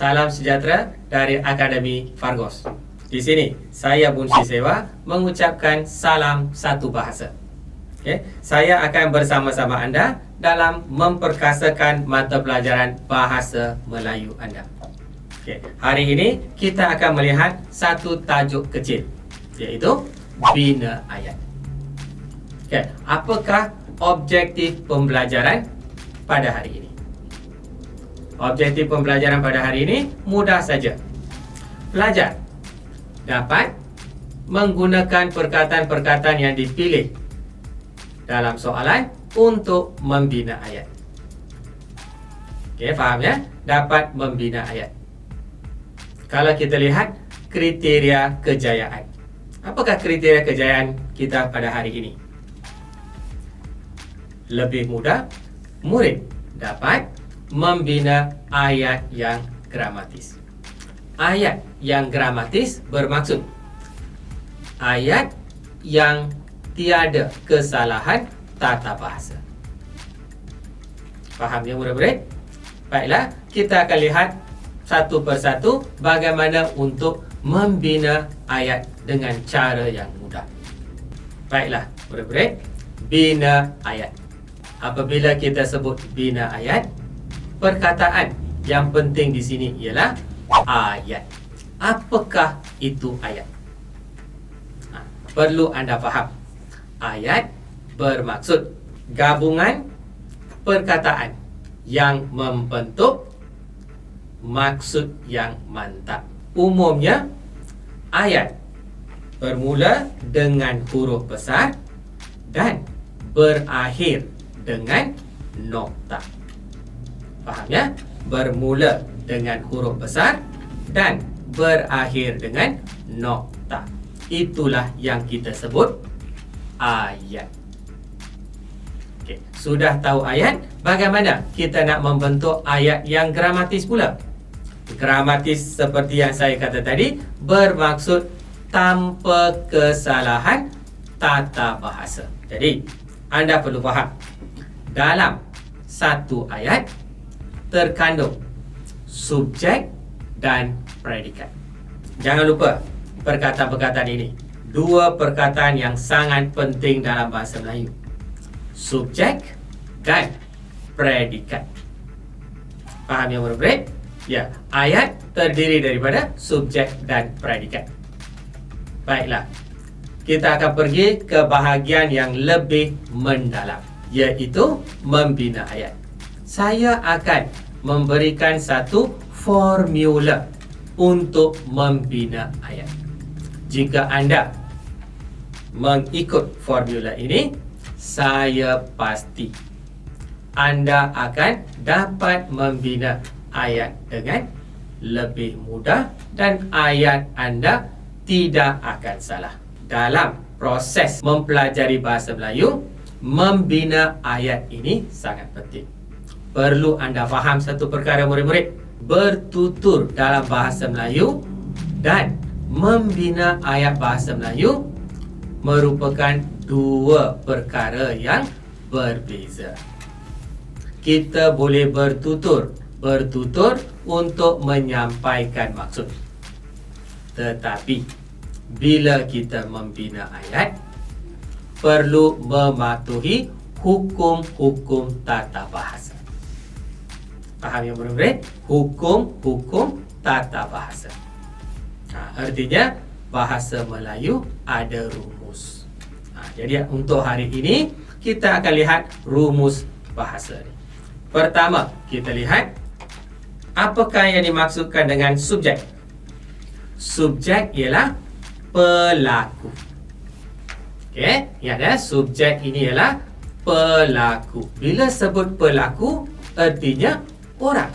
Salam sejahtera dari Akademi Fargos. Di sini saya Bun Syissewa mengucapkan salam satu bahasa. Saya akan bersama-sama anda dalam memperkasakan mata pelajaran bahasa Melayu anda. Hari ini kita akan melihat satu tajuk kecil, iaitu bina ayat. Apakah objektif pembelajaran pada hari ini? Objektif pembelajaran pada hari ini mudah saja. Pelajar dapat menggunakan perkataan-perkataan yang dipilih dalam soalan untuk membina ayat. Faham ya? Dapat membina ayat. Kalau kita lihat kriteria kejayaan. Apakah kriteria kejayaan kita pada hari ini? Lebih mudah, murid dapat membina ayat yang gramatis. Ayat yang gramatis bermaksud ayat yang tiada kesalahan tata bahasa. Faham ya murid-murid? Baiklah, kita akan lihat satu persatu bagaimana untuk membina ayat dengan cara yang mudah. Baiklah murid-murid, bina ayat. Apabila kita sebut bina ayat, perkataan yang penting di sini ialah ayat. Apakah itu ayat? Perlu anda faham. Ayat bermaksud gabungan perkataan yang membentuk maksud yang mantap. Umumnya, ayat bermula dengan huruf besar dan berakhir dengan nokta. Faham ya? Bermula dengan huruf besar dan berakhir dengan nokta. Itulah yang kita sebut ayat. Sudah tahu ayat? Bagaimana kita nak membentuk ayat yang gramatis pula? Gramatis seperti yang saya kata tadi bermaksud tanpa kesalahan tata bahasa. Jadi, anda perlu faham. Dalam satu ayat terkandung subjek dan predikat. Jangan lupa perkataan-perkataan ini. Dua perkataan yang sangat penting dalam bahasa Melayu. Subjek dan predikat. Faham ya murid-murid? Ya, ayat terdiri daripada subjek dan predikat. Baiklah, kita akan pergi ke bahagian yang lebih mendalam, iaitu membina ayat. Saya akan memberikan satu formula untuk membina ayat. Jika anda mengikut formula ini, saya pasti anda akan dapat membina ayat dengan lebih mudah dan ayat anda tidak akan salah. Dalam proses mempelajari bahasa Melayu, membina ayat ini sangat penting. Perlu anda faham satu perkara murid-murid. Bertutur dalam bahasa Melayu dan membina ayat bahasa Melayu merupakan dua perkara yang berbeza. Kita boleh bertutur untuk menyampaikan maksud. Tetapi bila kita membina ayat, perlu mematuhi hukum-hukum tata bahasa. Faham ya murid-murid? Hukum-hukum tata bahasa. Artinya bahasa Melayu ada rumus. Jadi untuk hari ini kita akan lihat rumus bahasa ini. Pertama, kita lihat apakah yang dimaksudkan dengan subjek. Subjek ialah pelaku. Ingat ya, subjek ini ialah pelaku. Bila sebut pelaku, artinya orang.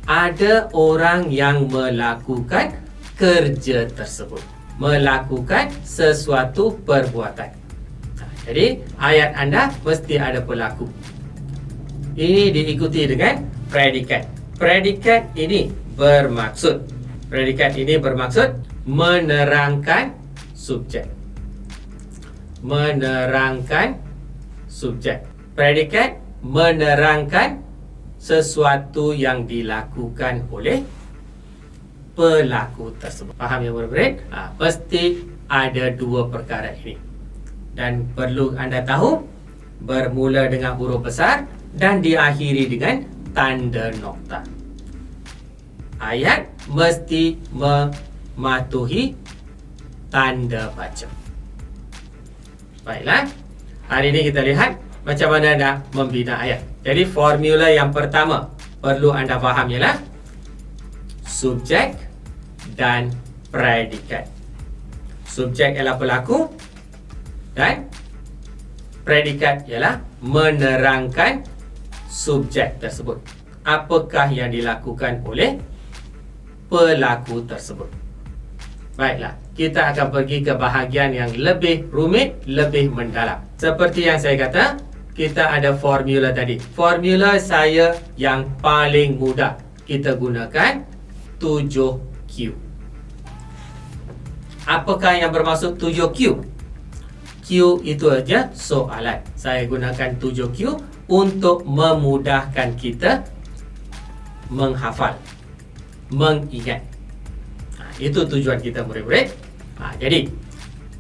Ada orang yang melakukan kerja tersebut, melakukan sesuatu perbuatan. Jadi ayat anda mesti ada pelaku. Ini diikuti dengan predikat. Predikat ini bermaksud menerangkan subjek. Menerangkan subjek. Predikat menerangkan sesuatu yang dilakukan oleh pelaku tersebut. Faham ya murid-murid? Mesti ada dua perkara ini. Dan perlu anda tahu, bermula dengan huruf besar dan diakhiri dengan tanda nokta. Ayat mesti mematuhi tanda baca. Baiklah, hari ini kita lihat macam mana nak membina ayat. Jadi formula yang pertama perlu anda faham ialah subjek dan predikat. Subjek ialah pelaku dan predikat ialah menerangkan subjek tersebut. Apakah yang dilakukan oleh pelaku tersebut. Baiklah, kita akan pergi ke bahagian yang lebih rumit, lebih mendalam. Seperti yang saya kata, kita ada formula tadi. Formula saya yang paling mudah. Kita gunakan 7Q. Apakah yang bermaksud 7Q? Q itu aja soalan. Saya gunakan 7Q untuk memudahkan kita menghafal, mengingat. Itu tujuan kita murid-murid. Jadi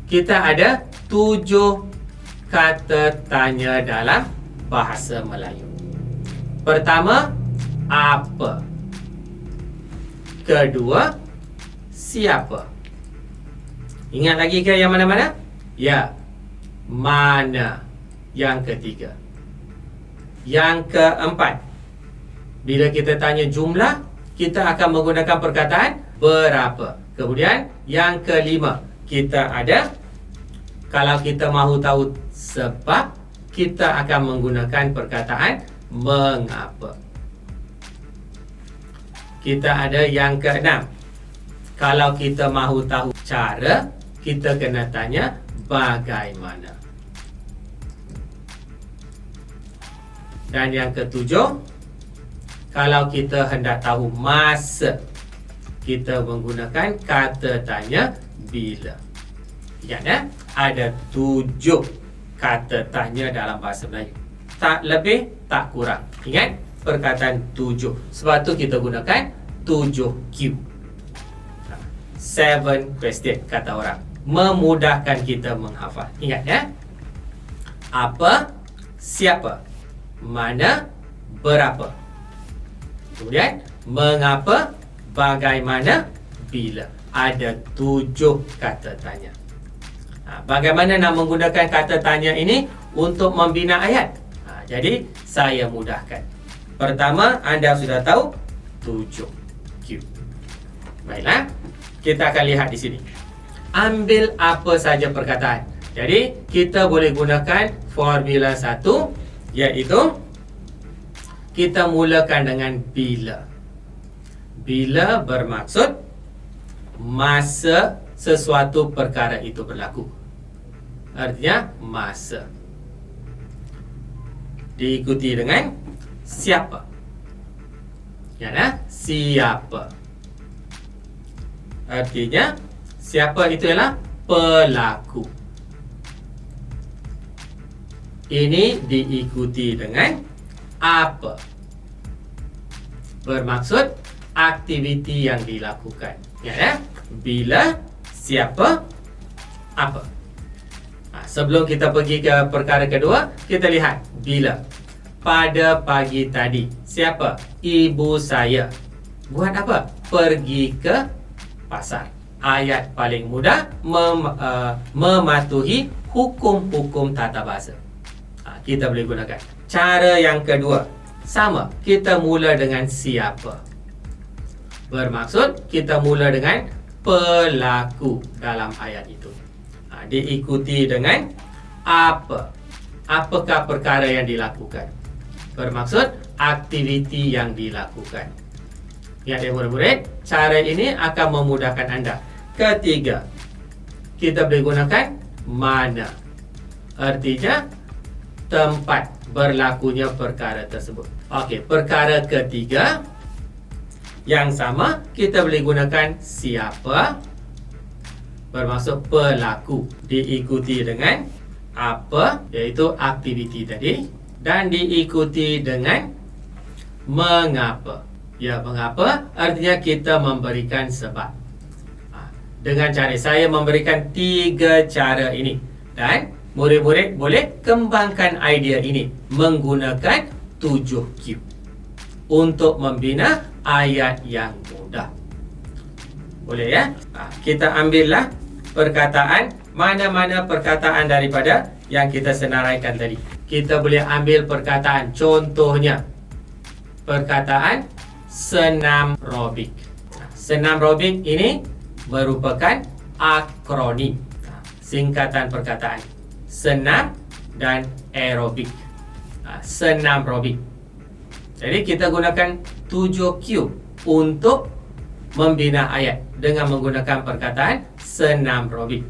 kita ada 7 kata tanya dalam bahasa Melayu. Pertama, apa? Kedua, siapa? Ingat lagi ke yang mana-mana? Ya, mana? Yang ketiga. Yang keempat, bila kita tanya jumlah, kita akan menggunakan perkataan berapa. Kemudian yang kelima, kita ada, kalau kita mahu tahu sebab, kita akan menggunakan perkataan mengapa. Kita ada yang keenam, kalau kita mahu tahu cara, kita kena tanya bagaimana. Dan yang ketujuh, kalau kita hendak tahu masa, kita menggunakan kata tanya bila. Ingat ya, ada 7 kata tanya dalam bahasa Melayu. Tak lebih, tak kurang. Ingat perkataan 7. Sebab tu kita gunakan 7Q. 7 question kata orang. Memudahkan kita menghafal. Ingat ya. Apa, siapa, mana, berapa. Kemudian mengapa, bagaimana, bila. Ada 7 kata tanya. Bagaimana nak menggunakan kata tanya ini untuk membina ayat? Jadi saya mudahkan. Pertama, anda sudah tahu 7Q. Baiklah, kita akan lihat di sini. Ambil apa saja perkataan. Jadi kita boleh gunakan formula 1, iaitu kita mulakan dengan bila. Bila bermaksud masa sesuatu perkara itu berlaku. Artinya masa. Diikuti dengan siapa. Ya, siapa. Artinya siapa itu ialah pelaku. Ini diikuti dengan apa. Bermaksud aktiviti yang dilakukan. Ya, bila, siapa, apa. Sebelum kita pergi ke perkara kedua, kita lihat bila. Pada pagi tadi, siapa? Ibu saya. Buat apa? Pergi ke pasar. Ayat paling mudah, mematuhi hukum-hukum tata bahasa. Kita boleh gunakan. Cara yang kedua, sama. Kita mula dengan siapa. Bermaksud kita mula dengan pelaku dalam ayat itu. Diikuti dengan apa. Apakah perkara yang dilakukan. Bermaksud aktiviti yang dilakukan. Ingat ya murid-murid, cara ini akan memudahkan anda. Ketiga, kita boleh gunakan mana. Artinya tempat berlakunya perkara tersebut. Okey, perkara ketiga yang sama, kita boleh gunakan siapa. Bermaksud pelaku. Diikuti dengan apa, iaitu aktiviti tadi. Dan diikuti dengan mengapa. Ya, mengapa? Artinya kita memberikan sebab. Dengan cara saya memberikan 3 cara ini. Dan murid-murid boleh kembangkan idea ini menggunakan 7Q untuk membina ayat yang mudah. Boleh ya? Kita ambillah perkataan, mana-mana perkataan daripada yang kita senaraikan tadi. Kita boleh ambil perkataan, contohnya perkataan senam robik. Senam robik ini merupakan akronim, singkatan perkataan senam dan aerobik. Senam robik. Jadi kita gunakan 7Q untuk membina ayat dengan menggunakan perkataan senam robik.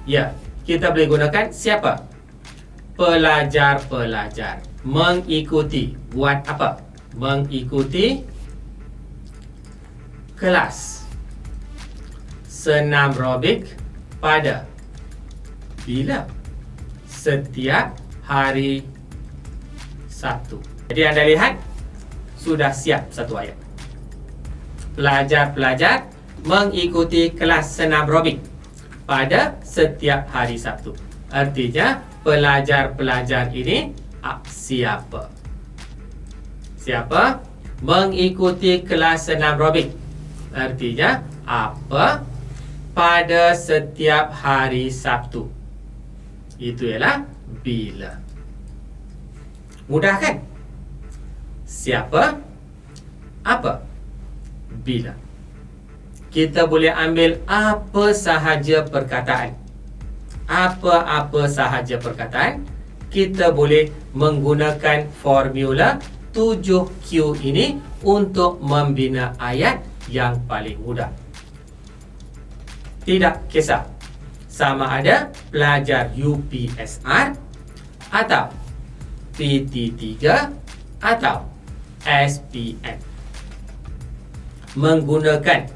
Ya, kita boleh gunakan siapa? Pelajar-pelajar mengikuti. Buat apa? Mengikuti kelas senam robik pada bila? Setiap hari Sabtu. Jadi anda lihat sudah siap satu ayat. Pelajar-pelajar mengikuti kelas senam robik pada setiap hari Sabtu. Artinya pelajar-pelajar ini siapa? Siapa? Mengikuti kelas senam robik. Artinya apa? Pada setiap hari Sabtu. Itu ialah bila. Mudah kan? Siapa? Apa? Bila. Kita boleh ambil apa sahaja perkataan. Apa-apa sahaja perkataan, kita boleh menggunakan formula 7Q ini untuk membina ayat yang paling mudah. Tidak kisah sama ada pelajar UPSR atau PT3 atau SPM. Menggunakan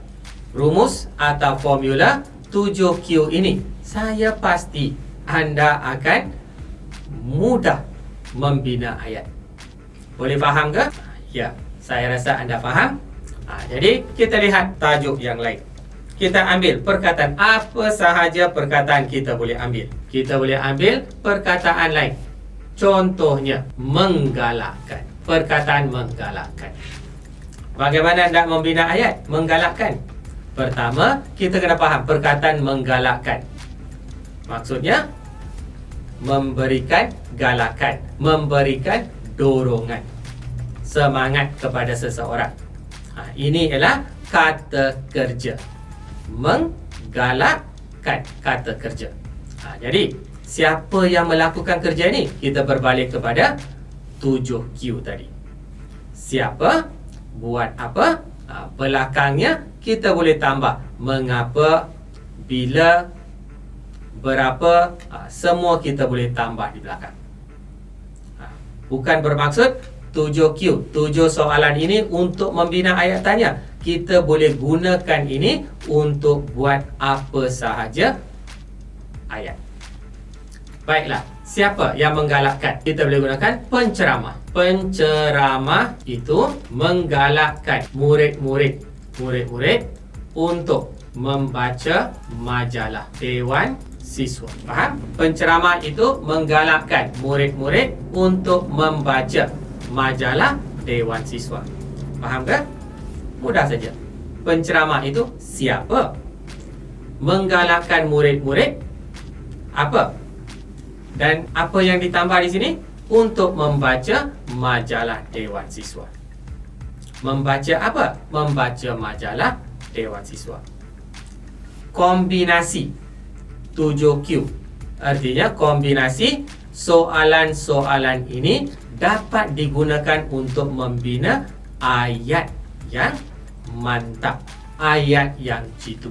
rumus atau formula 7Q ini, saya pasti anda akan mudah membina ayat. Boleh faham ke? Ya, saya rasa anda faham. Jadi kita lihat tajuk yang lain. Kita ambil perkataan, apa sahaja perkataan kita boleh ambil. Kita boleh ambil perkataan lain. Contohnya, menggalakkan. Perkataan menggalakkan. Bagaimana anda membina ayat? Menggalakkan. Pertama, kita kena faham perkataan menggalakkan. Maksudnya, memberikan galakan. Memberikan dorongan. Semangat kepada seseorang. Ini ialah kata kerja. Menggalakkan kata kerja. Jadi, siapa yang melakukan kerja ini? Kita berbalik kepada 7Q tadi. Siapa? Buat apa? Belakangnya kita boleh tambah mengapa, bila, berapa, semua kita boleh tambah di belakang. Bukan bermaksud 7Q, 7 soalan ini untuk membina ayat tanya. Kita boleh gunakan ini untuk buat apa sahaja ayat. Baiklah, siapa yang menggalakkan? Kita boleh gunakan penceramah. Penceramah itu menggalakkan murid-murid untuk membaca majalah Dewan Siswa. Faham? Penceramah itu menggalakkan murid-murid untuk membaca majalah Dewan Siswa. Faham ke? Mudah saja. Penceramah itu siapa? Menggalakkan murid-murid apa? Dan apa yang ditambah di sini? Untuk membaca majalah Dewan Siswa. Membaca apa? Membaca majalah Dewan Siswa. Kombinasi 7Q. Artinya kombinasi soalan-soalan ini dapat digunakan untuk membina ayat yang mantap, ayat yang jitu.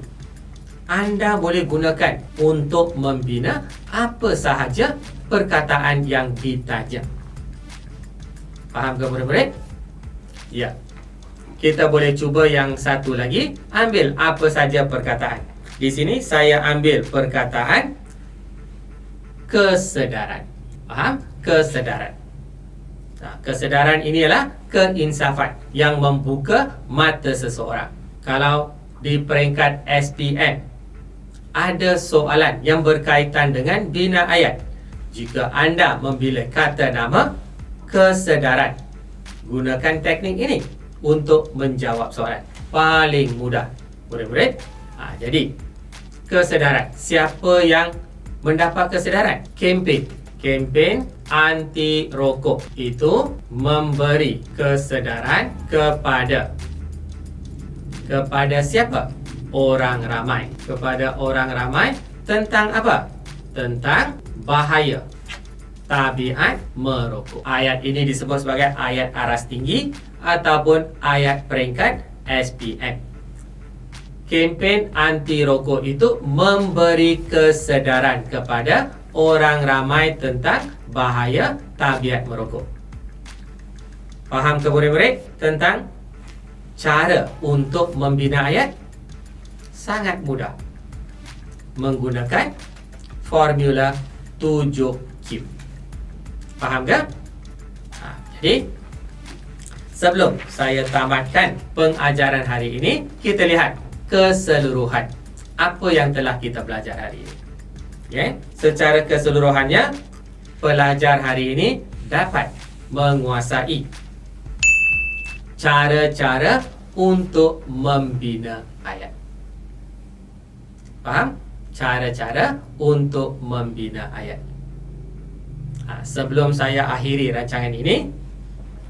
Anda boleh gunakan untuk membina apa sahaja perkataan yang ditajam. Faham ke murid-murid? Ya. Kita boleh cuba yang satu lagi. Ambil apa saja perkataan. Di sini saya ambil perkataan kesedaran. Faham? Kesedaran. Kesedaran ini ialah keinsafan yang membuka mata seseorang. Kalau di peringkat SPM ada soalan yang berkaitan dengan bina ayat, jika anda memilih kata nama kesedaran, gunakan teknik ini untuk menjawab soalan. Paling mudah, murid-murid. Jadi, kesedaran. Siapa yang mendapat kesedaran? Kempen anti rokok itu memberi kesedaran kepada siapa? Orang ramai. Kepada orang ramai tentang apa? Tentang bahaya tabiat merokok. Ayat ini disebut sebagai ayat aras tinggi ataupun ayat peringkat SPM. Kempen anti rokok itu memberi kesedaran kepada orang ramai tentang bahaya tabiat merokok. Faham ke murid-murid tentang cara untuk membina ayat? Sangat mudah. Menggunakan formula 7Q. Faham ke? Jadi, sebelum saya tamatkan pengajaran hari ini, kita lihat keseluruhan apa yang telah kita belajar hari ini. Secara keseluruhannya, pelajar hari ini dapat menguasai cara-cara untuk membina ayat. Faham? Cara-cara untuk membina ayat. Sebelum saya akhiri rancangan ini,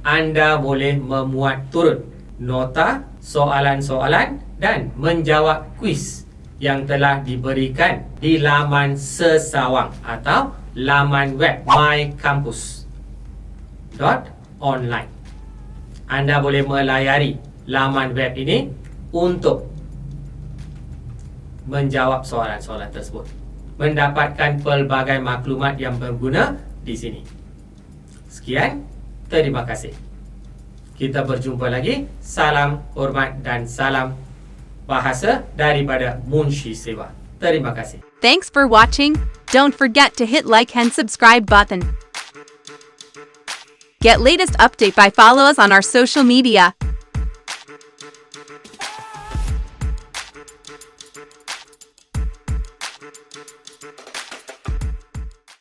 anda boleh memuat turun nota soalan-soalan dan menjawab kuis yang telah diberikan di laman sesawang atau laman web mycampus.online. Anda boleh melayari laman web ini untuk menjawab soalan-soalan tersebut, mendapatkan pelbagai maklumat yang berguna di sini. Sekian, terima kasih. Kita berjumpa lagi. Salam hormat dan salam bahasa daripada Munshi Sewa. Terima kasih. Thanks for watching. Don't forget to hit like and subscribe button. Get latest update by follow us on our social media.